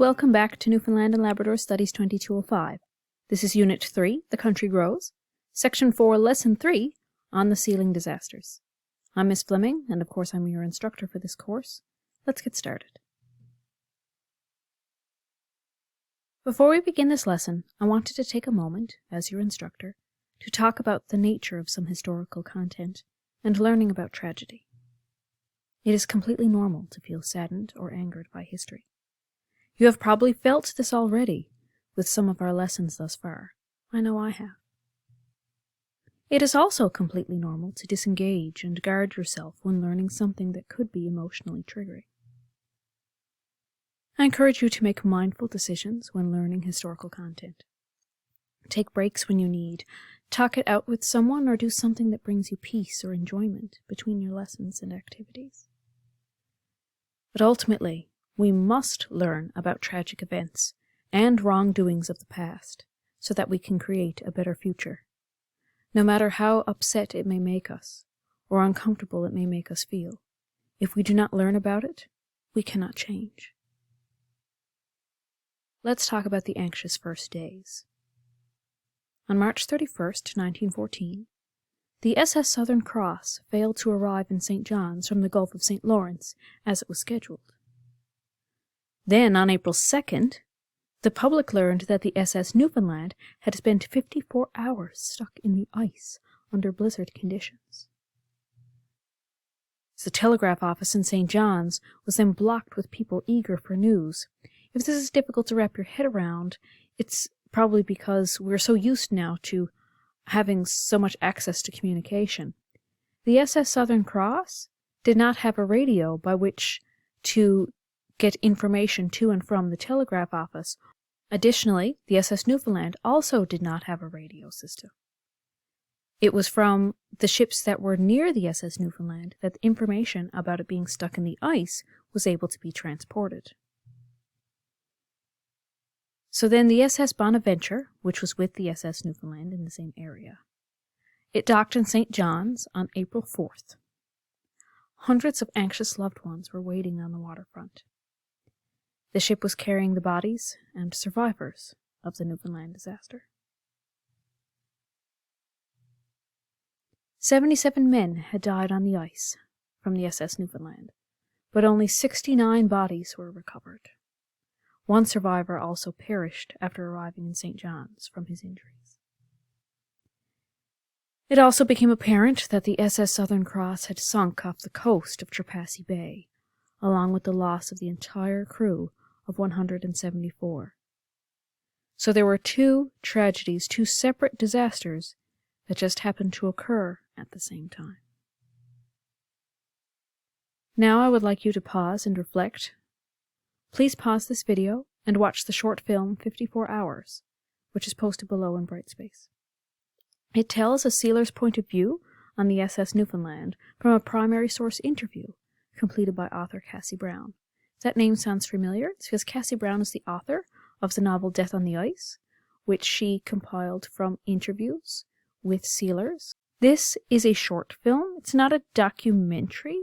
welcome back to Newfoundland and Labrador Studies 2205. This is Unit 3, The Country Grows, Section 4, Lesson 3, on the Sealing Disasters. I'm Miss Fleming, and of course I'm your instructor for this course. Let's get started. Before we begin this lesson, I wanted to take a moment, as your instructor, to talk about the nature of some historical content and learning about tragedy. It is completely normal to feel saddened or angered by history. You have probably felt this already with some of our lessons thus far. I know I have. It is also completely normal to disengage and guard yourself when learning something that could be emotionally triggering. I encourage you to make mindful decisions when learning historical content. Take breaks when you need, talk it out with someone, or do something that brings you peace or enjoyment between your lessons and activities. But ultimately, we must learn about tragic events and wrongdoings of the past so that we can create a better future. No matter how upset it may make us or uncomfortable it may make us feel, if we do not learn about it, we cannot change. Let's talk about the anxious first days. On March 31st, 1914, the SS Southern Cross failed to arrive in St. John's from the Gulf of St. Lawrence as it was scheduled. Then, on April 2nd, the public learned that the SS Newfoundland had spent 54 hours stuck in the ice under blizzard conditions. The telegraph office in St. John's was then blocked with people eager for news. If this is difficult to wrap your head around, it's probably because we're so used now to having so much access to communication. The SS Southern Cross did not have a radio by which to get information to and from the telegraph office. Additionally, the SS Newfoundland also did not have a radio system. It was from the ships that were near the SS Newfoundland that the information about it being stuck in the ice was able to be transported. So then the SS Bonaventure, which was with the SS Newfoundland in the same area, it docked in St. John's on April 4th. Hundreds of anxious loved ones were waiting on the waterfront. The ship was carrying the bodies and survivors of the Newfoundland disaster. 77 men had died on the ice from the SS Newfoundland, but only 69 bodies were recovered. One survivor also perished after arriving in St. John's from his injuries. It also became apparent that the SS Southern Cross had sunk off the coast of Trepassey Bay, along with the loss of the entire crew of 174. So there were two tragedies, two separate disasters that just happened to occur at the same time. Now I would like you to pause and reflect. Please pause this video and watch the short film 54 Hours, which is posted below in Brightspace. It tells a sealer's point of view on the SS Newfoundland from a primary source interview completed by author Cassie Brown. If that name sounds familiar, it's because Cassie Brown is the author of the novel Death on the Ice, which she compiled from interviews with sealers. This is a short film. It's not a documentary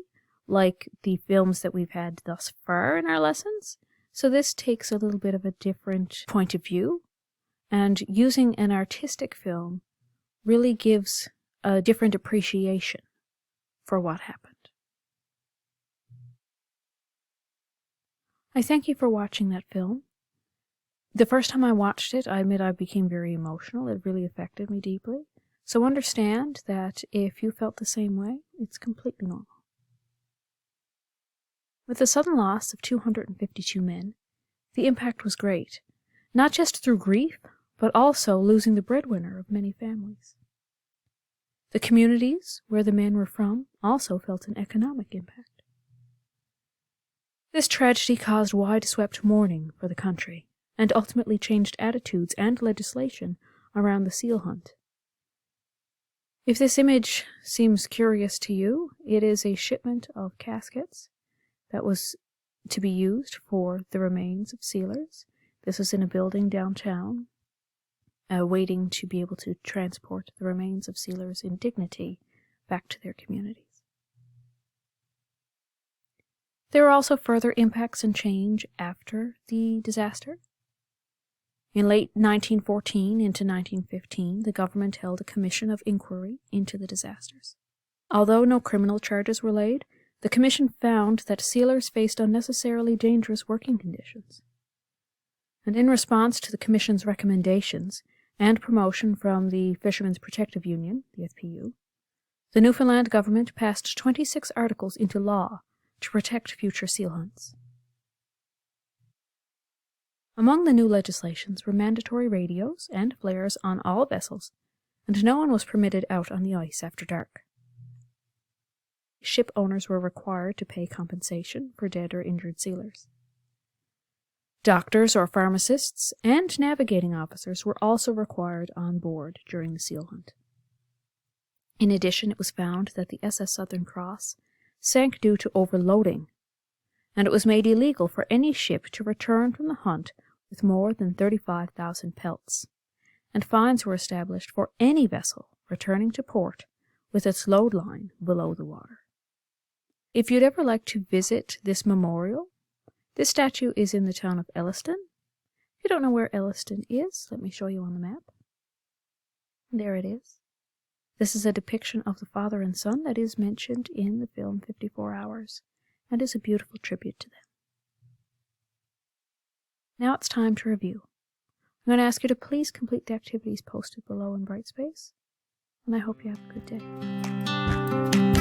like the films that we've had thus far in our lessons. So this takes a little bit of a different point of view, and using an artistic film really gives a different appreciation for what happened. I thank you for watching that film. The first time I watched it, I admit I became very emotional. It really affected me deeply. So understand that if you felt the same way, it's completely normal. With the sudden loss of 252 men, the impact was great, not just through grief, but also losing the breadwinner of many families. The communities where the men were from also felt an economic impact. This tragedy caused wide-swept mourning for the country, and ultimately changed attitudes and legislation around the seal hunt. If this image seems curious to you, it is a shipment of caskets that was to be used for the remains of sealers. This was in a building downtown, waiting to be able to transport the remains of sealers in dignity back to their communities. There were also further impacts and change after the disaster. In late 1914 into 1915, the government held a commission of inquiry into the disasters. Although no criminal charges were laid, the commission found that sealers faced unnecessarily dangerous working conditions. And in response to the commission's recommendations and promotion from the Fishermen's Protective Union, the FPU, the Newfoundland government passed 26 articles into law to protect future seal hunts. Among the new legislations were mandatory radios and flares on all vessels, and no one was permitted out on the ice after dark. Ship owners were required to pay compensation for dead or injured sealers. Doctors or pharmacists and navigating officers were also required on board during the seal hunt. In addition, it was found that the SS Southern Cross sank due to overloading, and it was made illegal for any ship to return from the hunt with more than 35,000 pelts, and fines were established for any vessel returning to port with its load line below the water. If you'd ever like to visit this memorial, this statue is in the town of Elliston. If you don't know where Elliston is, let me show you on the map. There it is. This is a depiction of the father and son that is mentioned in the film 54 Hours, and is a beautiful tribute to them. Now it's time to review. I'm going to ask you to please complete the activities posted below in Brightspace, and I hope you have a good day.